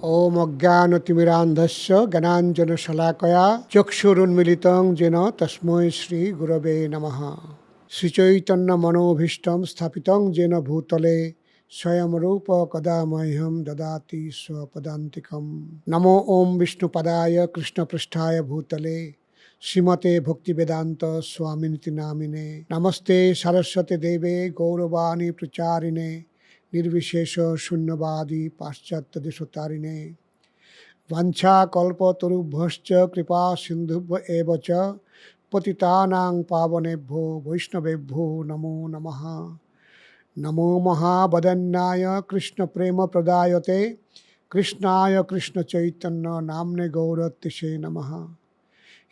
ओम अज्ञानतिमिरान्धस्य ज्ञानाञ्जनशलाकया चक्षुरुन्मिलितं येन तस्मै श्रीगुरवे नमः। श्रीचैतन्यमनोभीष्टं स्थापितं येन भूतले स्वयं रूप कदा मह्यं ददाति स्वपदान्तिकम्। नमो ओम विष्णुपदाय कृष्णपृष्ठाय भूतले श्रीमते भक्तिवेदांत स्वामिनिति नामिने। नमस्ते सरस्वती देवे गौरवाणी प्रचारिणे निर्विशेष शून्यवादी पाश्चात्य देशतारिणे। वाञ्छा कल्पतरुभ्यश्च कृपा सिन्धुभ्य एव च पतितानां पावनेभ्यो वैष्णवेभ्यो नमो नमः। नमो महावदन्याय कृष्ण प्रेम प्रदायते कृष्णाय कृष्ण चैतन्य नाम्ने गौरतिसे नमः।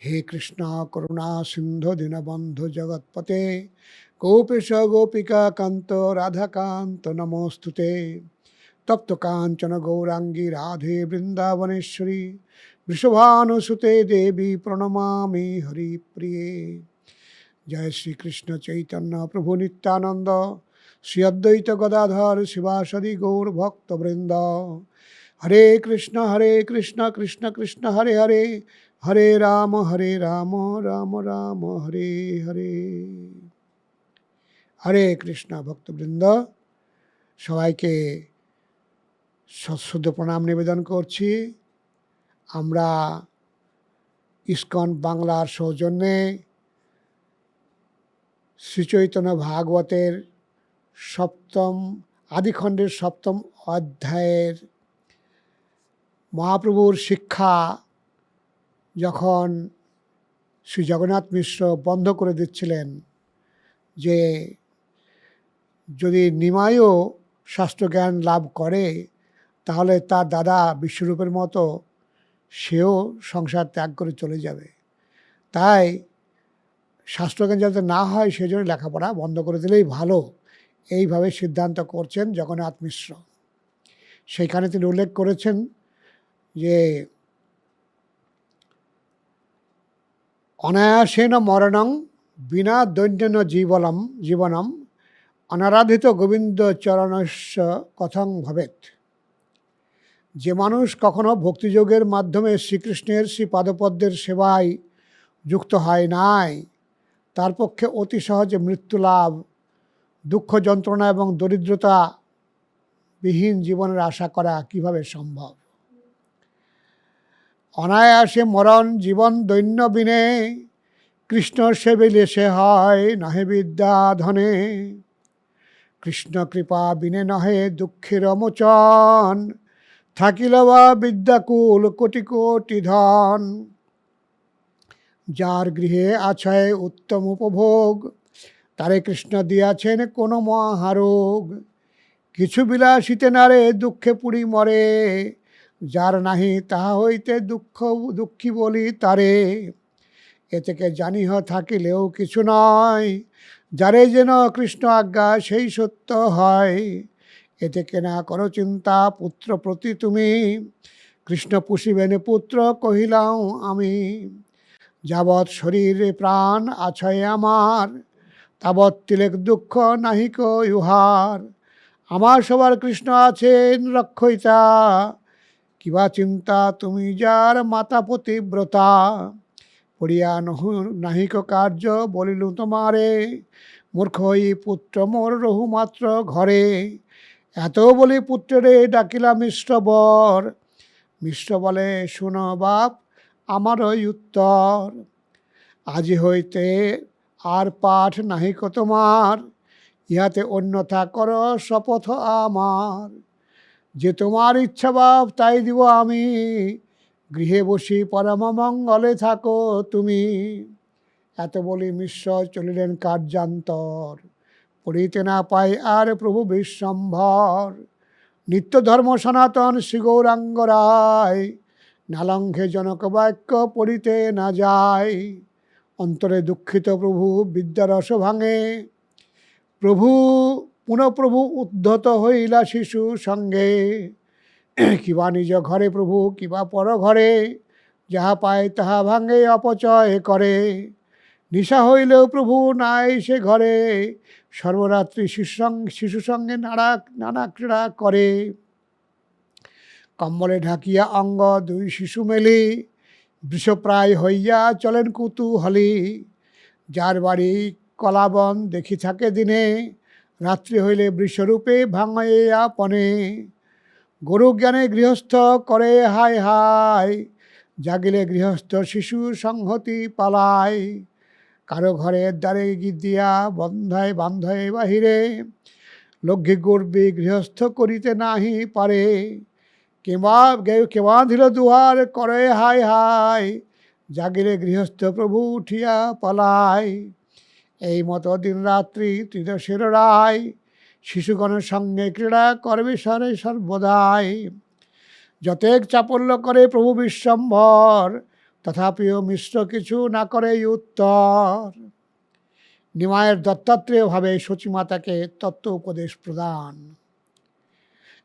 हे कृष्णा करुणा सिंधु दीनबंधु जगत्पते गोपेश गोपिका कांत राधाकांत नमोस्तुते। तप्त कांचन गौरांगी राधे वृंदावनेश्वरी वृषभानुसुते देवी प्रणमामि हरिप्रिये। जय श्री कृष्ण चैतन्य प्रभु नित्यानंद श्री अद्वैत गदाधर शिवासदि गौर भक्त वृंद। हरे कृष्ण कृष्ण कृष्ण हरे हरे हरे राम राम राम हरे हरे। हरे कृष्ण भक्तबृंद सबाइके सश्रদ্ধ प्रणाम निवेदन करছি। আমরা ইসকন বাংলার সৌজন্যে শ্রীচৈতন্য ভাগবতের সপ্তম আদিখণ্ডের সপ্তম অধ্যায়ের মহাপ্রভুর শিক্ষা যখন শ্রী জগন্নাথ মিশ্র বন্ধ করে দিচ্ছিলেন যে যদি নিমাইও শাস্ত্রজ্ঞান লাভ করে তাহলে তার দাদা বিশ্বরূপের মতো সেও সংসার ত্যাগ করে চলে যাবে, তাই শাস্ত্রজ্ঞান যাতে না হয় সেজন্য লেখাপড়া বন্ধ করে দিলেই ভালো, এইভাবে সিদ্ধান্ত করছেন জগন্নাথ মিশ্র। সেইখানে তিনি উল্লেখ করেছেন যে অনায়াসেন মরণং বিনা দৈন্যেন জীবনম অনারাধিত গোবিন্দ চরণস্য কথং ভবেত। যে মানুষ কখনো ভক্তিযোগের মাধ্যমে শ্রীকৃষ্ণের শ্রী পাদপদ্মের সেবায় যুক্ত হয় নাই তার পক্ষে অতি সহজে মৃত্যু লাভ, দুঃখ যন্ত্রণা এবং দরিদ্রতা বিহীন জীবনের আশা করা কিভাবে সম্ভব। অনায়াসে মরণ জীবন দৈন্য বিনে কৃষ্ণ সেবিলে সে হয় নহে বিদ্যা ধনে। কৃষ্ণ কৃপা বিনে নহে দুঃখের মোচন থাকিল বা বিদ্যাকুল কোটি কোটি ধন। যার গৃহে আছে উত্তম উপভোগ তারে কৃষ্ণ দিয়াছেন কোন মহারোগ। কিছু বিলাসিতে নারে দুঃখে পুরি মরে যার নাহি তাহা হইতে দুঃখী বলি তারে। এ থেকে জানিহ থাকিলেও কিছু নয় যারে যেন কৃষ্ণ আজ্ঞা সেই সত্য হয়। এ থেকে না করো চিন্তা পুত্র প্রতি তুমি কৃষ্ণ পুষিবেন পুত্র কহিলাম আমি। যাবৎ শরীরে প্রাণ আছে আমার তাবৎ তিলেক দুঃখ নাহিক ইহার। আমার সবার কৃষ্ণ আছেন রক্ষয়িতা কিবা চিন্তা তুমি যার মাতা পতিব্রতা। পড়িয়া নাহিক কার্য বলিলু তোমারে মূর্খ হই পুত্র মোর রহু মাত্র ঘরে। এত বলি পুত্রে ডাকিলা মিশ্র বর। মিশ্র বলে শুনো বাপ আমারই উত্তর। আজি হইতে আর পাঠ নাহিক তোমার ইহাতে অন্যথা কর শপথ আমার। যে তোমার ইচ্ছা বাপ তাই দিব আমি গৃহে বসি পরম মঙ্গলে থাকো তুমি। এত বলি মিশ্র চলিলেন কার্যান্তর পড়িতে না পাই আর প্রভু বিশ্বম্ভর। নিত্য ধর্ম সনাতন শ্রী গৌরাঙ্গ রায় নালঙ্ঘে জনক বাক্য পড়িতে না যায়। অন্তরে দুঃখিত প্রভু বিদ্যারস ভাঙে পুনঃপ্রভু উদ্ধত হইলা শিশু সঙ্গে। কিবা নিজ ঘরে প্রভু কিবা পর ঘরে যাহা পায় তাহা ভাঙে অপচয় করে। নিশা হইলেও প্রভু নাই সে ঘরে সর্বরাত্রি শিশু সঙ্গে নানা ক্রীড়া করে। কম্বলে ঢাকিয়া অঙ্গ দুই শিশু মেলি, বৃষপ্রায় হইয়া চলেন কুতূহলী। যার বাড়ি কলাবন দেখি থাকে দিনে, রাত্রি হইলে বৃষরূপে ভাঙে আপনে। গরু জ্ঞানে গৃহস্থ করে হায় হায়, জাগিলে গৃহস্থ শিশু সংহতি পালায়। কারো ঘরের দ্বারে দিয়া বন্ধায় বান্ধয়ে বাহিরে, লক্ষ্মী গর্বে গৃহস্থ করিতে নাহি পারে। কে বাঁধিল দুয়ার করে হায় হায়, জাগিলে গৃহস্থ প্রভু উঠিয়া পালায়। এই মতো দিন রাত্রি ত্রিদশের রায়, শিশুগণের সঙ্গে ক্রীড়া করবে সরে সর্বদাই। যতেক চাপল্য করে প্রভু বিশ্বম্ভর, তথাপিও মিশ্র কিছু না করে উত্তর। নিমায়ের দত্তাত্রেয় ভাবে সচিমাতাকে তত্ত্ব উপদেশ প্রদান।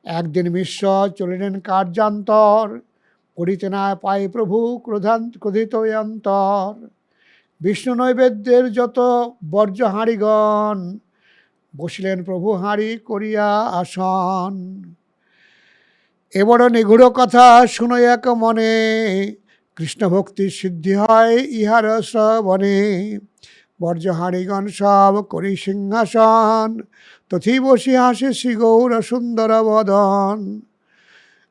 একদিন মিশ্র চলিলেন কার্যান্তর, করিতে না পায় প্রভু ক্রোধিত অন্তর। বিষ্ণু নৈবেদ্যের যত বর্জ্য হাঁড়িগণ, বসিলেন প্রভু হাঁড়ি করিয়া আসন। এ বড় নিগূঢ় কথা শুনো এক মনে, কৃষ্ণ ভক্তির সিদ্ধি হয় ইহার শ্রবণে। বর্জ্য হাঁড়িগণ সব করি সিংহাসন, তথি বসি হাসে শ্রী গৌর সুন্দর বদন।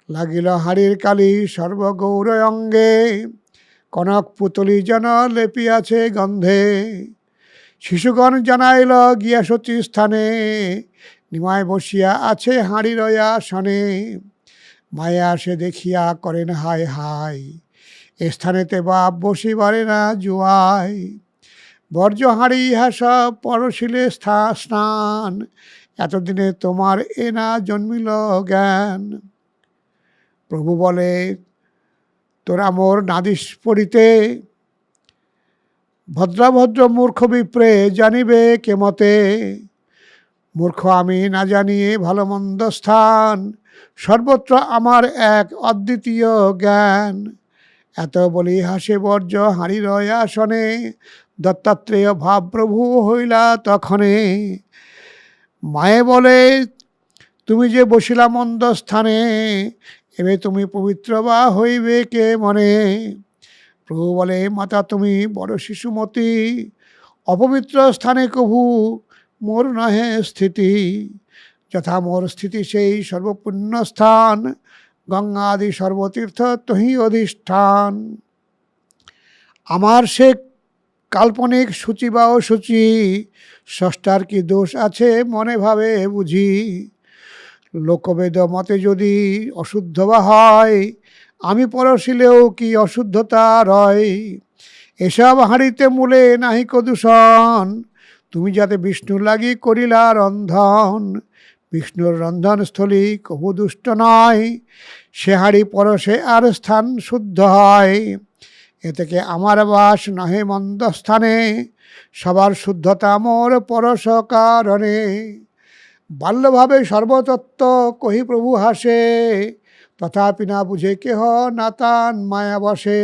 লাগিল হাড়ির কালি সর্বগৌর অঙ্গে, কনক পুতলি যেন লেপিয়াছে গন্ধে। শিশুগণ জানাইল গিয়া সচি স্থানে, নিমায় বসিয়া আছে হাঁড়ির আসনে। মায়া আসে দেখিয়া করেন হায় হায়, এ স্থানেতে বাপ বসিবারে না জুয়াই। বর্জ্য হাঁড়ি ইহা সব পরশিলে স্নান, এতদিনে তোমার এ না জন্মিল জ্ঞান। প্রভু বলে তোরা মোর নাদিস পড়িতে, ভদ্রাভদ্র মূর্খ বিপ্রে জানিবে কেমতে। মূর্খ আমি না জানিয়ে ভালো মন্দ স্থান, সর্বত্র আমার এক অদ্বিতীয় জ্ঞান। এত বলি হাসে বর্জ্য হাঁড়ির আসনে, দত্তাত্রেয় ভাব প্রভু হইলা তখনে। মায়ে বলে তুমি যে বসিলা মন্দ স্থানে, এবে তুমি পবিত্র বা হইবে কে মনে। প্রভু বলে মাতা তুমি বড় শিশুমতি, অপবিত্র স্থানে কভু মোর নহে স্থিতি। যথা মোর স্থিতি সেই সর্বপুণ্য স্থান, গঙ্গা আদি সর্বতীর্থ তহি অধিষ্ঠান। আমার সে কাল্পনিক সূচি বা অসুচি, স্রষ্টার কি দোষ আছে মনে ভাবে বুঝি। লোকবেদ মতে যদি অশুদ্ধ বা হয়, আমি পরশিলেও কি অশুদ্ধতা রয়। এসব হাঁড়িতে মূলে নাহিক দূষণ, তুমি যাতে বিষ্ণু লাগি করিলা রন্ধন। বিষ্ণুর রন্ধনস্থলী কবু দুষ্ট নয়, সে হাঁড়ি পরশে আর স্থান শুদ্ধ হয়। এ থেকে আমার বাস নহে মন্দ স্থানে, সবার শুদ্ধতা মোর পরশ কারণে। বাল্যভাবে সর্বতত্ত্ব কহি প্রভু হাসে, তথাপি না বুঝে কেহ নাতান মায়া বসে।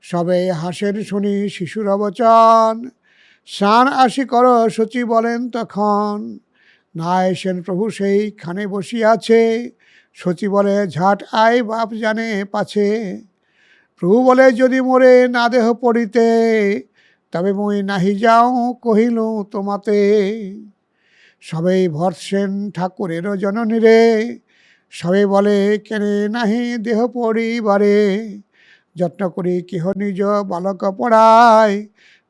সবে হাসেন শুনি শিশুর বচন, স্নান আসি কর সচি বলেন তখন। না এসেন প্রভু সেই খানে বসিয়াছে, সচি বলে ঝাট আয় বাপ জানে পাছে। প্রভু বলে যদি মোরে না দেহ পড়িতে, তবে মুই নাহি যাও কহিলু তোমাতে। সবেই ভরসেন ঠাকুরের জননী রে, সবে বলে কেনে নাহি দেহ পড়িবারে। যত্ন করি কেহ নিজ বালক পড়ায়,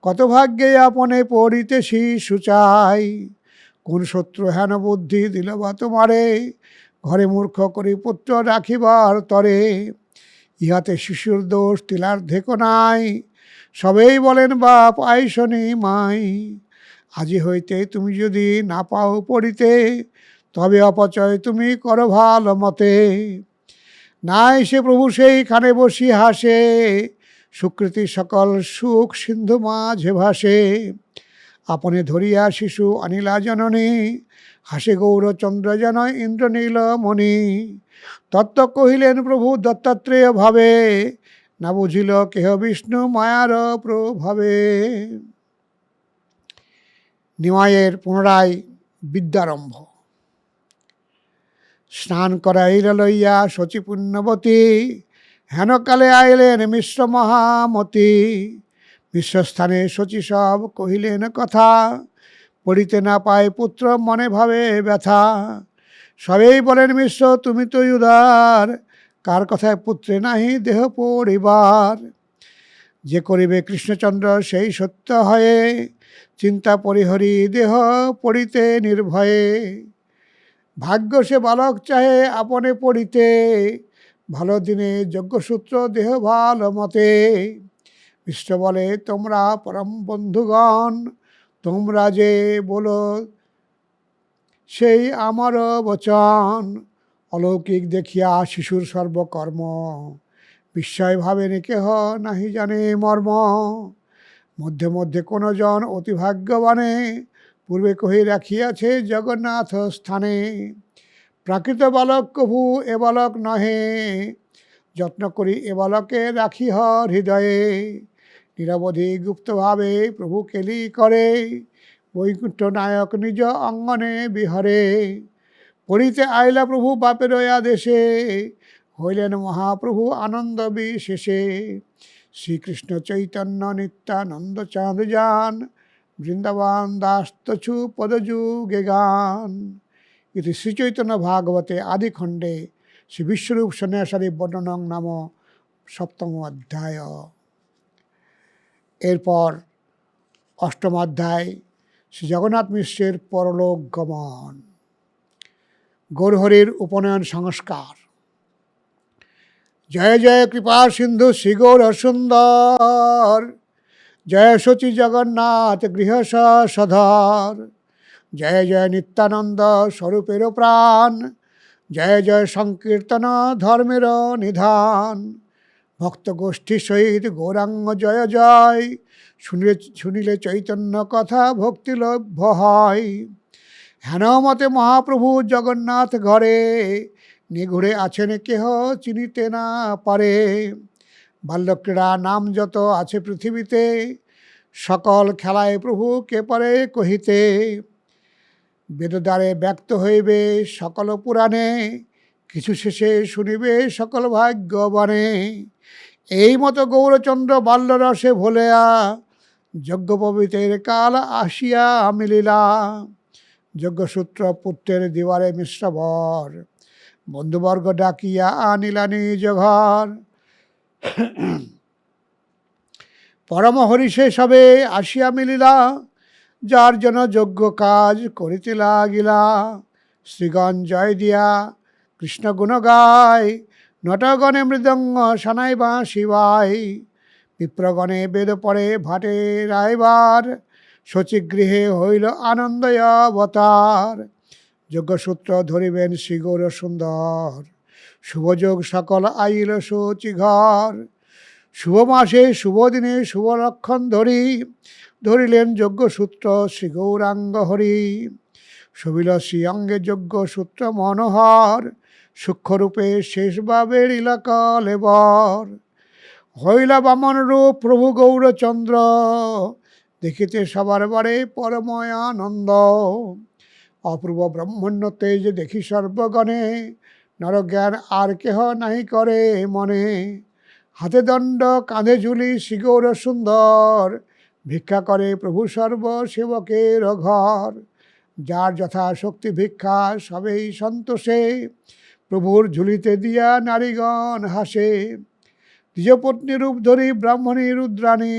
কত ভাগ্যে আপনে পড়িতে শিশু চাই। কোন শত্রু হেন বুদ্ধি দিল বা তোমারে, ঘরে মূর্খ করি পুত্র রাখিবার তরে। ইহাতে শিশুর দোষ তিলার ধেকো নাই, সবেই বলেন বাপ আইসনি মাই। আজি হইতে তুমি যদি না পাও পড়িতে, তবে অপচয় তুমি করো ভালো মতে। নাই সে প্রভু সেইখানে বসি হাসে, সুকৃতি সকল সুখ সিন্ধু মাঝে ভাসে। আপনে ধরিয়া শিশু অনিলা জননী, হাসে গৌরচন্দ্র যেন ইন্দ্রনীল মণি। তত্ত্ব কহিলেন প্রভু দত্তাত্রেয় ভাবে, না বুঝিল কেহ বিষ্ণু মায়ার প্রভাবে। নিমায়ের পুনরায় বিদ্যারম্ভ। স্নান করাইল লইয়া শচী পুণ্যবতী, হেনকালে আইলেন মিশ্র মহামতি। মিশ্রস্থানে শচী সব কহিলেন কথা, পড়িতে না পায় পুত্র মনে ভাবে ব্যথা। সবেই বলেন মিশ্র তুমি তো উদার, কার কথায় পুত্রে নাহি দেহ পরিবার। যে করিবে কৃষ্ণচন্দ্র সেই সত্য হয়ে, চিন্তা পরিহরি দেহ পড়িতে নির্ভয়ে। ভাগ্য সে বালক চাহে আপনে পড়িতে, ভালো দিনে যজ্ঞসূত্র দেহ ভালো মতে। মিশ্র বলে তোমরা পরম বন্ধুগণ, তোমরা যে বলো সেই আমার বচন। অলৌকিক দেখিয়া শিশুর সর্বকর্ম, বিস্ময় ভাবেন কেহ নাহি জানে মর্ম। মধ্যে মধ্যে কোন জন অতি ভাগ্যবানে, পূর্বে কহি রাখিয়াছে জগন্নাথ স্থানে। প্রাকৃত বালক কভু এ বালক নহে, যত্ন করি এ বালকে রাখি হৃদয়ে। নিরবধি গুপ্তভাবে প্রভু কেলি করে, বৈকুণ্ঠ নায়ক নিজ অঙ্গনে বিহরে। পড়িতে আইলা প্রভু বাপের আদেশে, হইলেন মহাপ্রভু আনন্দ বিশেষে। শ্রীকৃষ্ণ চৈতন্য নিত্যানন্দ চাঁদ যান, বৃন্দাবন দাস তছু পদযুগে গান। ইতি শ্রীচৈতন্য ভাগবতে আদিখণ্ডে শ্রী বিশ্বরূপ সন্ন্যাসাদি বর্ণনং নাম সপ্তম অধ্যায়। এরপর অষ্টম অধ্যায় শ্রী জগন্নাথ মিশ্রের পরলোক গমন। গৌরহরির উপনয়ন সংস্কার। জয় জয় কৃপা সিন্ধু শ্রী গৌর সুন্দর, জয় শচী জগন্নাথ গৃহ সধর। জয় জয় নিত্যানন্দ স্বরূপের প্রাণ, জয় জয় সংকীর্তন ধর্মের নিধান। ভক্ত গোষ্ঠী সহিত গৌরাঙ্গ জয় জয়, শুনিলে চৈতন্য কথা ভক্তি লভ্য হয়। হেন মতে মহাপ্রভু জগন্নাথ ঘরে, নিঘুরে আছেন কেহ চিনিতে না পারে। বাল্যক্রীড়া নাম যত আছে পৃথিবীতে, সকল খেলায় প্রভু কে পারে কহিতে। বেদদ্বারে ব্যক্ত হইবে সকল পুরাণে, কিছু শেষে শুনিবে সকল ভাগ্যবানে। এই মতো গৌরচন্দ্র বাল্যরসে ভোলেয়া, যজ্ঞোপবীতের কাল আসিয়া মিলিলা। যজ্ঞসূত্র পুত্রের দিবারে মিশ্রবর, বন্ধুবর্গ ডাকিয়া আনিলা নিজ ঘর। পরম হরিষে সবে আসিয়া মিলিলা, যার জন্য যজ্ঞ কাজ করিতে লাগিলা। শ্রীগণ জয় দিয়া কৃষ্ণ গুণ গায়, নটগণে মৃদঙ্গ সানাই বাঁশি বাই। বিপ্রগণে বেদ পড়ে ভাটে রায়বার, শচীগৃহে হইল আনন্দয় অবতার। যজ্ঞসূত্র ধরিবেন শ্রী গৌর সুন্দর, শুভযোগ সকল আইল শচী ঘর। শুভ মাসে শুভ দিনে শুভ লক্ষণ ধরিলেন যজ্ঞসূত্র শ্রী গৌরাঙ্গ হরি। শোভিল শ্রী অঙ্গে যজ্ঞসূত্র মনোহর, সূক্ষ্মরূপে শেষ বা বেড়িল কলেবর। হইলা বামন রূপ প্রভু গৌরচন্দ্র, দেখিতে সবার বারে পরময় আনন্দ। অপূর্ব ব্রহ্মণ্য তেজ দেখি সর্বগণে, নরজ্ঞান আর কেহ নাহি করে মনে। হাতে দণ্ড কাঁধে ঝুলি শ্রী গৌর সুন্দর, ভিক্ষা করে প্রভু সর্ব সেবকের ঘর। যার যথা শক্তি ভিক্ষা সবেই সন্তোষে, প্রভুর ঝুলিতে দিয়া নারীগণ হাসে। দ্বিজপত্নী রূপ ধরি ব্রাহ্মণী রুদ্রাণী,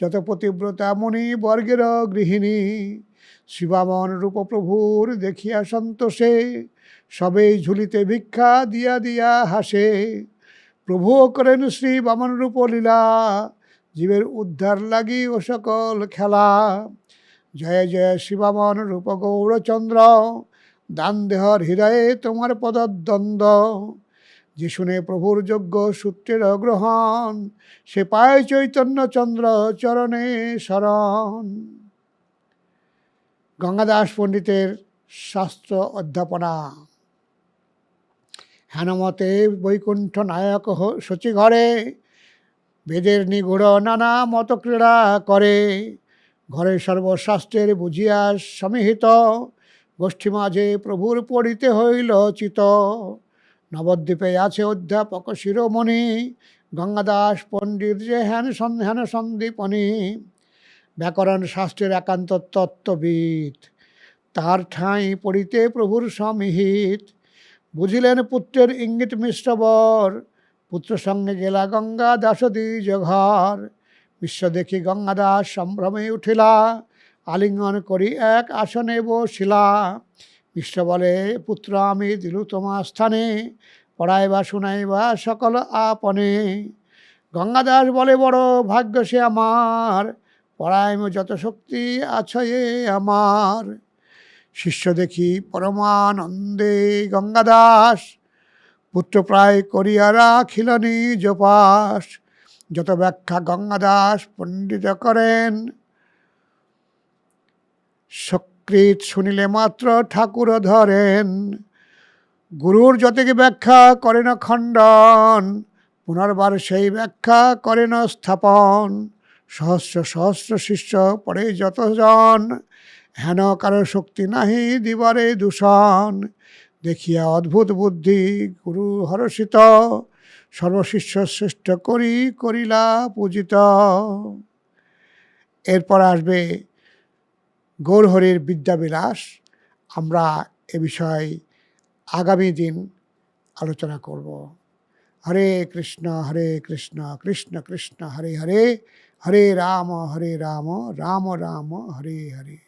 যত পতিব্রতা মণি বর্গের গৃহিণী। শিবামন রূপ প্রভুর দেখিয়া সন্তোষে, সবেই ঝুলিতে ভিক্ষা দিয়া দিয়া হাসে। প্রভুও করেন শ্রী বামন রূপ লীলা, জীবের উদ্ধার লাগি ও সকল খেলা। জয় জয় শিবামন রূপ গৌরচন্দ্র, দান দেহর হৃদয়ে তোমার পদদ্বন্দ্ব। যে শুনে প্রভুর যোগ্য সূত্রের গ্রহণ, সে পায় চৈতন্য চন্দ্র চরণে শরণ। গঙ্গাদাস পণ্ডিতের শাস্ত্র অধ্যাপনা। হেনমতে বৈকুণ্ঠ নায়ক শচী ঘরে, বেদের নিগূঢ় নানা মত ক্রীড়া করে। ঘরে সর্বশাস্ত্রের বুঝিয়া সমিহিত, গোষ্ঠী মাঝে প্রভুর পড়িতে হইল চিত। নবদ্বীপে আছে অধ্যাপক শিরোমণি, গঙ্গাদাস পণ্ডিত যে হেন সন্দীপনী। ব্যাকরণ শাস্ত্রের একান্ত তত্ত্ববিদ, তার ঠাঁই পড়িতে প্রভুর সমহিত। বুঝিলেন পুত্রের ইঙ্গিত মিশ্র বর, পুত্র সঙ্গে গেলা গঙ্গা দাস দ্বিজ ঘর। বিশ্ব দেখি গঙ্গাদাস সম্ভ্রমে উঠিলা, আলিঙ্গন করি এক আসনে বসিলা। বিশ্ব বলে পুত্র আমি দিলু তোমার স্থানে, পড়াইবা শুনাইবা সকল আপনে। গঙ্গাদাস বলে বড় ভাগ্য সে আমার, পড়াইম যত শক্তি আছে এ আমার। শিষ্য দেখি পরমানন্দে গঙ্গাদাস, পুত্র প্রায় করিয়া রাখিল নিজ পাশ। যত ব্যাখ্যা গঙ্গাদাস পণ্ডিত করেন, সকৃত শুনিলে মাত্র ঠাকুর ধরেন। গুরুর যতকে ব্যাখ্যা করেন খণ্ডন, পুনর্বার সেই ব্যাখ্যা করেন স্থাপন। সহস্র সহস্র শিষ্য পড়ে যতজন, হেন কারো শক্তি নাহি দিবারে দূষণ। দেখিয়া অদ্ভুত বুদ্ধি গুরু হরষিত, সর্বশিষ্য শ্রেষ্ঠ করিলা পূজিত। এরপর আসবে গৌরহরির বিদ্যাবিলাস। আমরা এ বিষয়ে আগামী দিন আলোচনা করব। হরে কৃষ্ণ কৃষ্ণ কৃষ্ণ হরে হরে, হরে রাম রাম রাম হরে হরে।